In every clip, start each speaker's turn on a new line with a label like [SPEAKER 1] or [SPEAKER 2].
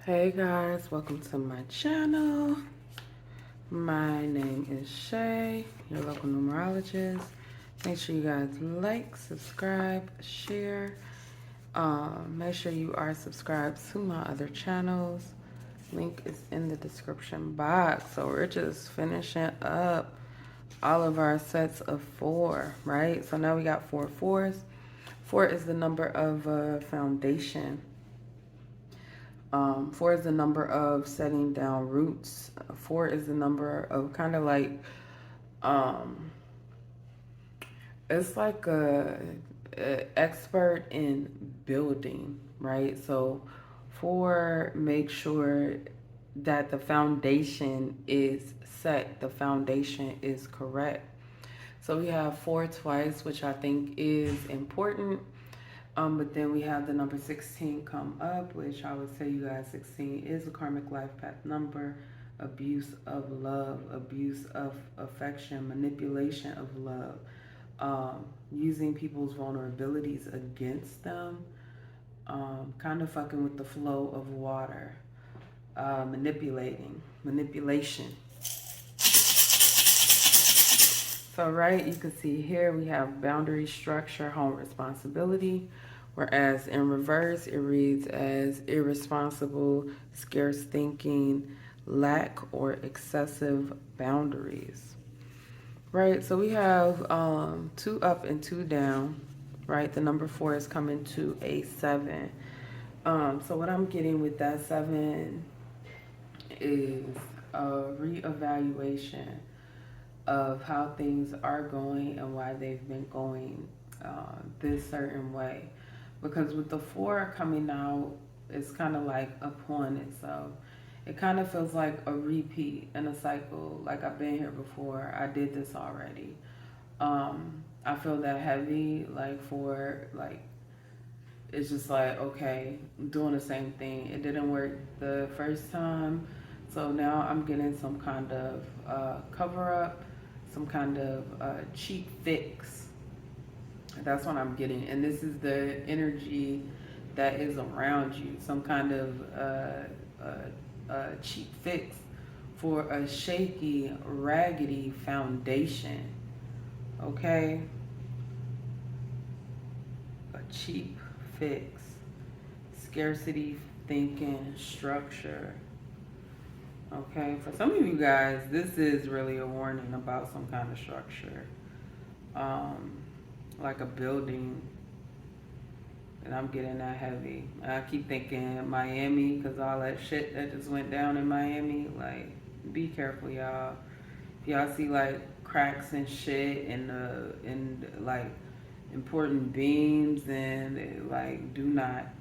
[SPEAKER 1] Hey guys, welcome to my channel. My name is Shay, your local numerologist. Make sure you guys like, subscribe, share. Make sure you are subscribed to my other channels. Link is in the description box. So we're just finishing up all of our sets of 4, right? So now we got 4 fours. 4 is the number of foundation. 4 is the number of setting down roots. 4 is the number of kind of like, it's like a expert in building, right? So 4 make sure that the foundation is set, the foundation is correct. So we have 4 twice, which I think is important. But then we have the number 16 come up, which I would say you guys 16 is a karmic life path number, abuse of love, abuse of affection, manipulation of love, using people's vulnerabilities against them, kind of fucking with the flow of water, manipulation. So, right, you can see here we have boundary, structure, home responsibility. Whereas in reverse, it reads as irresponsible, scarce thinking, lack or excessive boundaries. Right, so we have 2 up and 2 down. Right, the number 4 is coming to a 7. So what I'm getting with that 7 is a reevaluation of how things are going and why they've been going this certain way. Because with the 4 coming out, it's kind of like upon itself. It kind of feels like a repeat in a cycle. Like I've been here before. I did this already. I feel that heavy, like it's just like, okay, I'm doing the same thing. It didn't work the first time. So now I'm getting some kind of cover up, some kind of cheap fix. That's what I'm getting. And this is the energy that is around you. Some kind of cheap fix for a shaky, raggedy foundation. Okay? A cheap fix. Scarcity thinking, structure. Okay? For some of you guys, this is really a warning about some kind of structure. Like a building, and I'm getting that heavy. I keep thinking Miami, because all that shit that just went down in Miami. Like, be careful, y'all. If y'all see like cracks and shit and like important beams, and like do not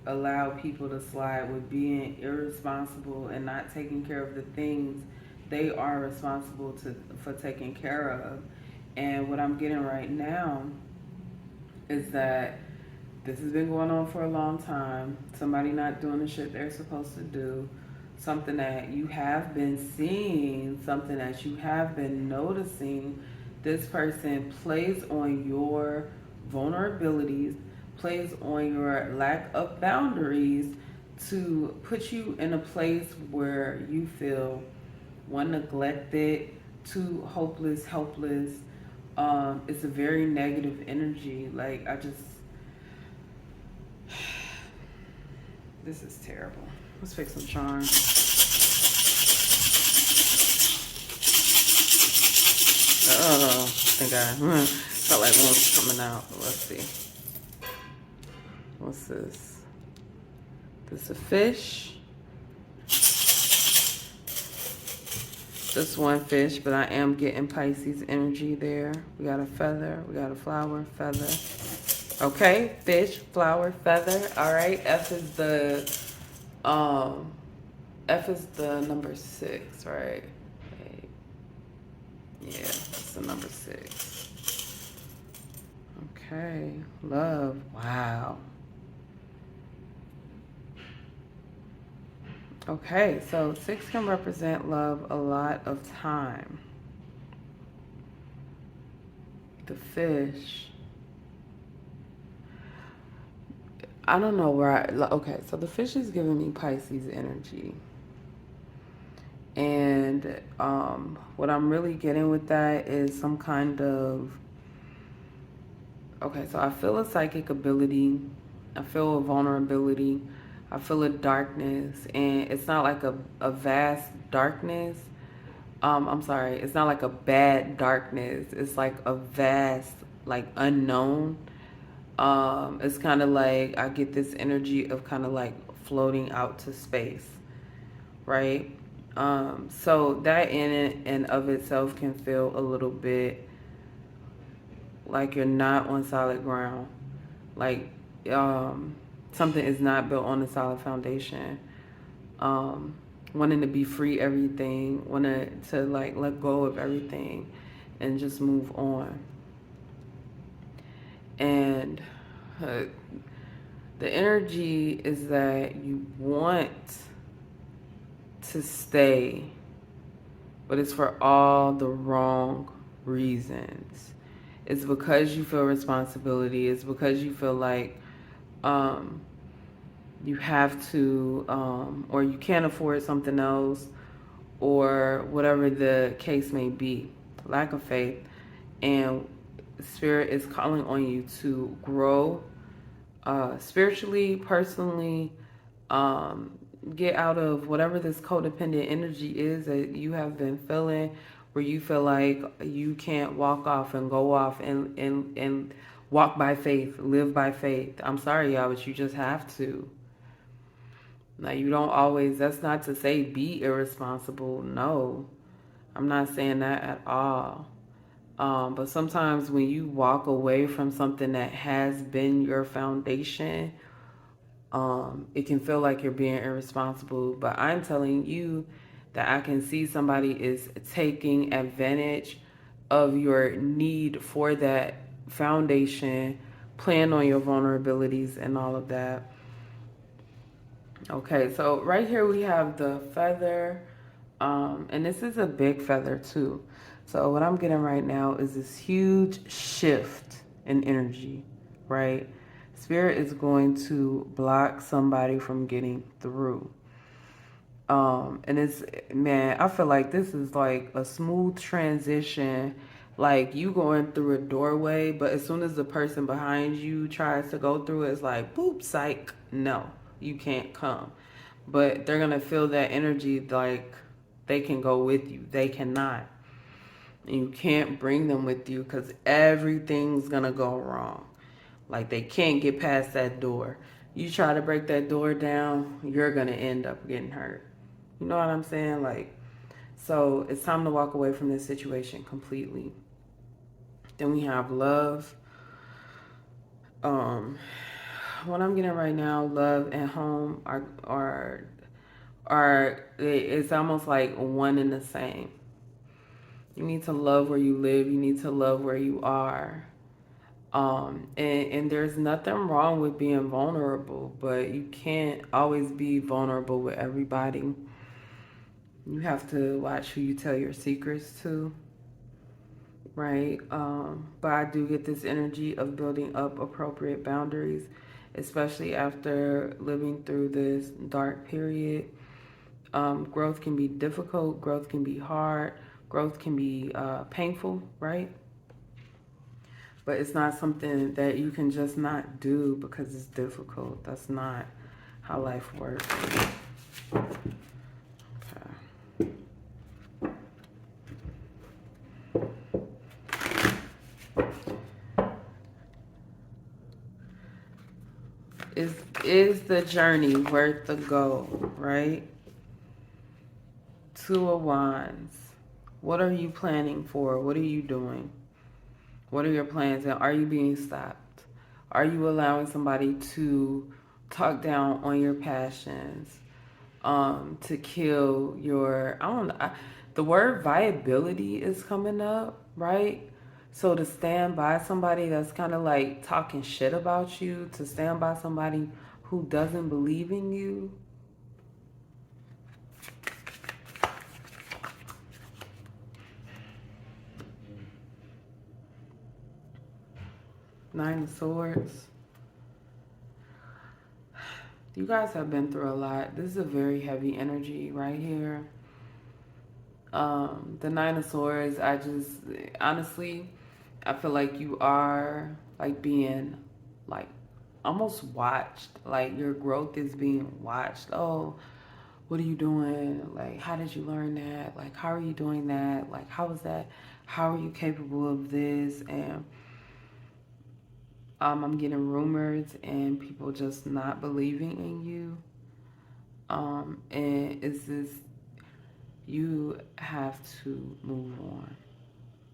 [SPEAKER 1] allow people to slide with being irresponsible and not taking care of the things they are responsible for taking care of. And what I'm getting right now is that this has been going on for a long time. Somebody not doing the shit they're supposed to do. Something that you have been seeing, something that you have been noticing. This person plays on your vulnerabilities, plays on your lack of boundaries to put you in a place where you feel, 1, neglected, 2, hopeless, helpless. It's a very negative energy. Like, this is terrible. Let's fix some charms. Oh, I think I felt like one was coming out. Let's see. What's this? This is a fish. Just one fish, but I am getting Pisces energy there. We got a feather, we got a flower, feather. Okay, fish, flower, feather. All right, F is the number 6, right? Wait. Yeah, that's the number 6. Okay, love. Wow. Okay, so 6 can represent love a lot of time. The fish. I don't know where okay, so the fish is giving me Pisces energy. And what I'm really getting with that is some kind of, okay, so I feel a psychic ability, I feel a vulnerability, I feel a darkness, and it's not like a vast darkness. I'm sorry, it's not like a bad darkness. It's like a vast, like unknown. It's kind of like I get this energy of kind of like floating out to space, right? So that in it and of itself can feel a little bit like you're not on solid ground, like something is not built on a solid foundation. Um, Wanting to be free everything, wanting to like let go of everything and just move on. And uh, the energy is that you want to stay, but it's for all the wrong reasons. It's because you feel responsibility. It's because you feel like um, you have to, or you can't afford something else, or whatever the case may be. Lack of faith. And Spirit is calling on you to grow spiritually, personally, um, get out of whatever this codependent energy is that you have been feeling, where you feel like you can't walk off and go off and walk by faith, live by faith. I'm sorry, y'all, but you just have to. Now, you don't always, that's not to say be irresponsible. No, I'm not saying that at all. But sometimes when you walk away from something that has been your foundation, it can feel like you're being irresponsible. But I'm telling you that I can see somebody is taking advantage of your need for that foundation, playing on your vulnerabilities and all of that. Okay, so right here we have the feather, and this is a big feather too. So what I'm getting right now is this huge shift in energy, right? Spirit is going to block somebody from getting through. And it's, man, I feel like this is like a smooth transition, like you going through a doorway, but as soon as the person behind you tries to go through it, it's like, boop, psych, no, you can't come. But they're gonna feel that energy like they can go with you. They cannot. And you can't bring them with you because everything's gonna go wrong. Like they can't get past that door. You try to break that door down, you're gonna end up getting hurt. You know what I'm saying? Like, so it's time to walk away from this situation completely. Then we have love. Um, what I'm getting right now, love and home are it's almost like one and the same. You need to love where you live. You need to love where you are. And there's nothing wrong with being vulnerable, but you can't always be vulnerable with everybody. You have to watch who you tell your secrets to, right? But I do get this energy of building up appropriate boundaries, especially after living through this dark period. Growth can be difficult, growth can be hard, growth can be painful, right? But it's not something that you can just not do because it's difficult. That's not how life works. Okay. Is the journey worth the goal, right? Two of Wands. What are you planning for? What are you doing? What are your plans? And are you being stopped? Are you allowing somebody to talk down on your passions? To kill your, I don't know, the word viability is coming up, right? So to stand by somebody that's kind of like talking shit about you, to stand by somebody who doesn't believe in you. Nine of Swords. You guys have been through a lot. This is a very heavy energy right here. The Nine of Swords, I just, honestly, I feel like you are like being like almost watched. Like your growth is being watched. Oh, what are you doing? Like, how did you learn that? Like, how are you doing that? Like, how is that? How are you capable of this? And I'm getting rumors and people just not believing in you. And it's this, you have to move on.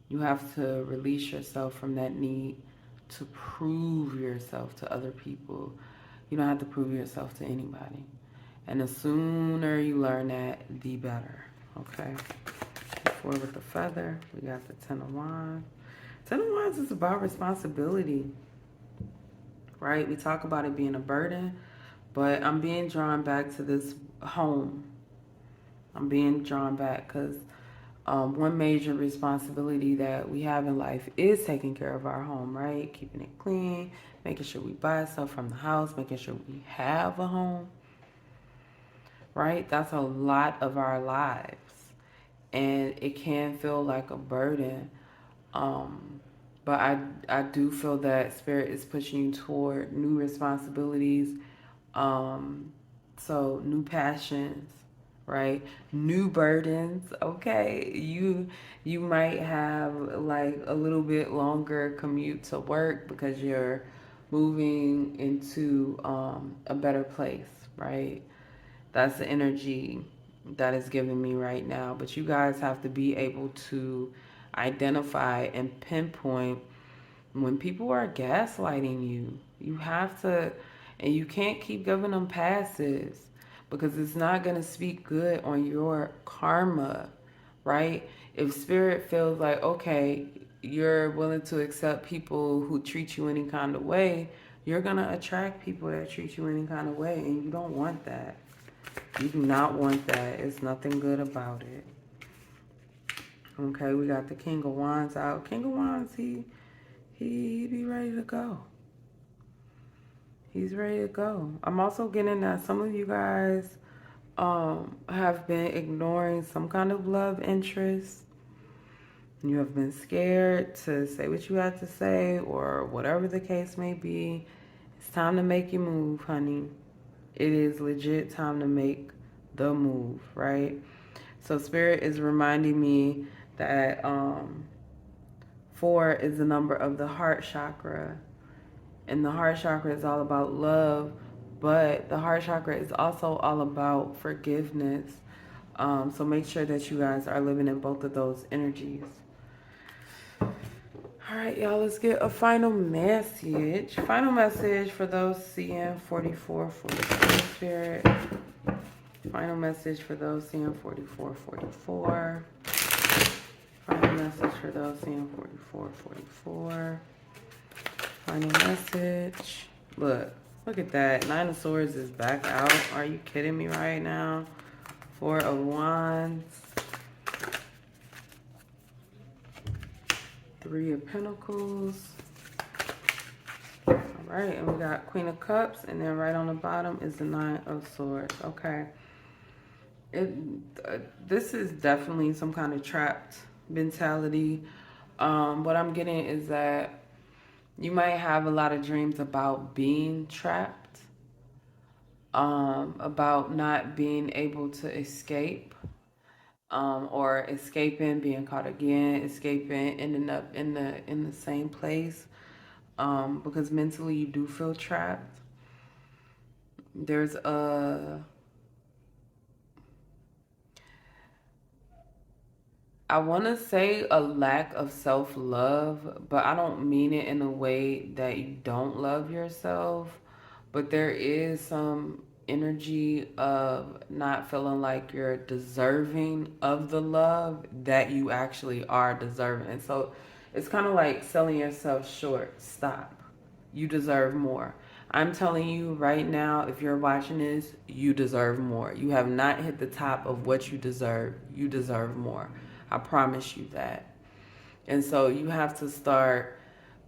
[SPEAKER 1] You have to release yourself from that need to prove yourself to other people. You don't have to prove yourself to anybody. And the sooner you learn that, the better. Okay? Four with the feather. We got the Ten of Wands. Ten of Wands is about responsibility, right? We talk about it being a burden, but I'm being drawn back to this home. I'm being drawn back because one major responsibility that we have in life is taking care of our home, right? Keeping it clean, making sure we buy stuff from the house, making sure we have a home, right? That's a lot of our lives. And it can feel like a burden. But I do feel that Spirit is pushing you toward new responsibilities. So new passions, right? New burdens. Okay, you might have like a little bit longer commute to work because you're moving into a better place, right? That's the energy that is giving me right now. But you guys have to be able to identify and pinpoint when people are gaslighting you. You have to, and you can't keep giving them passes because it's not going to speak good on your karma, right? If spirit feels like, okay, you're willing to accept people who treat you any kind of way, you're going to attract people that treat you any kind of way, and you don't want that. You do not want that. It's nothing good about it. Okay, we got the King of Wands out. King of Wands, he be ready to go. He's ready to go. I'm also getting that some of you guys have been ignoring some kind of love interest. You have been scared to say what you had to say or whatever the case may be. It's time to make your move, honey. It is legit time to make the move, right? So Spirit is reminding me that 4 is the number of the heart chakra. And the heart chakra is all about love, but the heart chakra is also all about forgiveness. So make sure that you guys are living in both of those energies. All right, y'all, let's get a final message. Final message for those seeing 44, 44 Spirit. Final message for those seeing 44, 44. Final message for those seeing 44, 44. Final message. Look at that. Nine of Swords is back out. Are you kidding me right now? 4 of Wands. 3 of Pentacles. All right, and we got Queen of Cups, and then right on the bottom is the 9 of Swords. Okay. This is definitely some kind of trapped mentality. What I'm getting is that you might have a lot of dreams about being trapped, about not being able to escape, or escaping, being caught again, escaping, ending up in the same place, because mentally you do feel trapped. There's I want to say a lack of self-love, but I don't mean it in a way that you don't love yourself. But there is some energy of not feeling like you're deserving of the love that you actually are deserving. And so it's kind of like selling yourself short. Stop. You deserve more. I'm telling you right now, if you're watching this, you deserve more. You have not hit the top of what you deserve. You deserve more. I promise you that. And so you have to start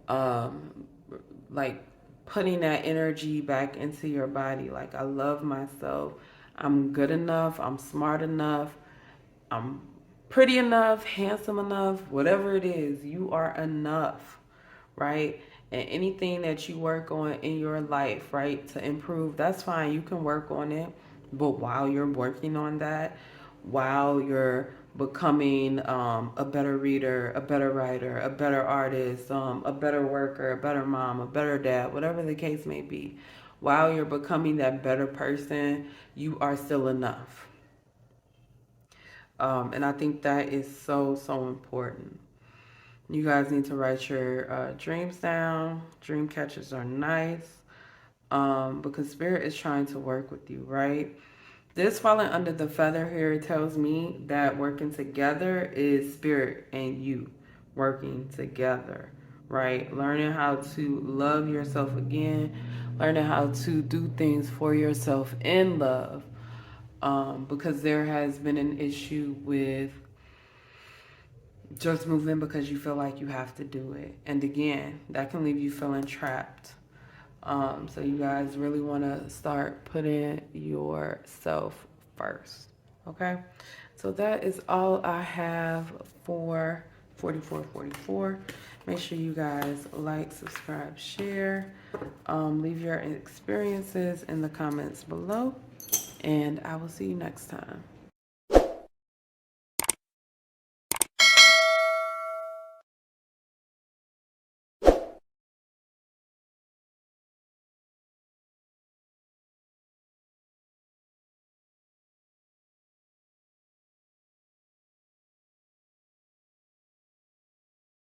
[SPEAKER 1] like putting that energy back into your body. Like, I love myself. I'm good enough. I'm smart enough. I'm pretty enough, handsome enough, whatever it is, you are enough, right? And anything that you work on in your life, right, to improve, that's fine. You can work on it. But while you're working on that, while you're becoming a better reader, a better writer, a better artist, a better worker, a better mom, a better dad, whatever the case may be, while you're becoming that better person, you are still enough. And I think that is so, so important. You guys need to write your dreams down. Dream catchers are nice because spirit is trying to work with you, right? This falling under the feather here tells me that working together is spirit and you working together, right? Learning how to love yourself again, learning how to do things for yourself in love. Because there has been an issue with just moving because you feel like you have to do it. And again, that can leave you feeling trapped. So you guys really want to start putting yourself first. Okay? So that is all I have for 4444. Make sure you guys like, subscribe, share. Leave your experiences in the comments below. And I will see you next time.